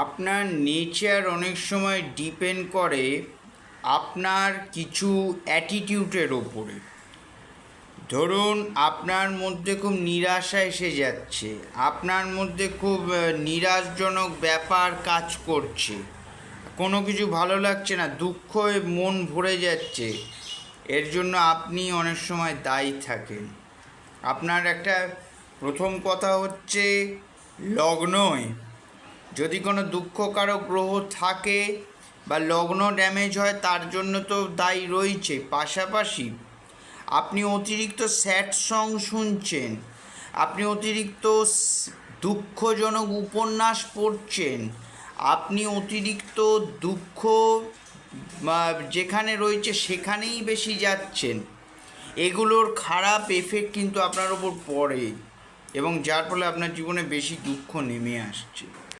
আপনার নেচার অনেক সময় ডিপেন্ড করে আপনার কিছু অ্যাটিটিউডের ওপরে। ধরুন আপনার মধ্যে খুব নিরাশা এসে যাচ্ছে, আপনার মধ্যে খুব নিরাশজনক ব্যাপার কাজ করছে, কোনো কিছু ভালো লাগছে না, দুঃখে মন ভরে যাচ্ছে, এর জন্য আপনি অনেক সময় দায়ী থাকেন। আপনার একটা প্রথম কথা হচ্ছে লগ্নয় যদি কোনো দুঃখকারক গ্রহ থাকে বা লগ্ন ড্যামেজ হয় তার জন্য তো দায়ী রয়েছে। পাশাপাশি আপনি অতিরিক্ত স্যাড সং শুনছেন, আপনি অতিরিক্ত দুঃখজনক উপন্যাস পড়ছেন, আপনি অতিরিক্ত দুঃখ যেখানে রয়েছে সেখানেই বেশি যাচ্ছেন, এগুলোর খারাপ এফেক্ট কিন্তু আপনার ওপর পড়ে এবং যার ফলে আপনার জীবনে বেশি দুঃখ নেমে আসছে।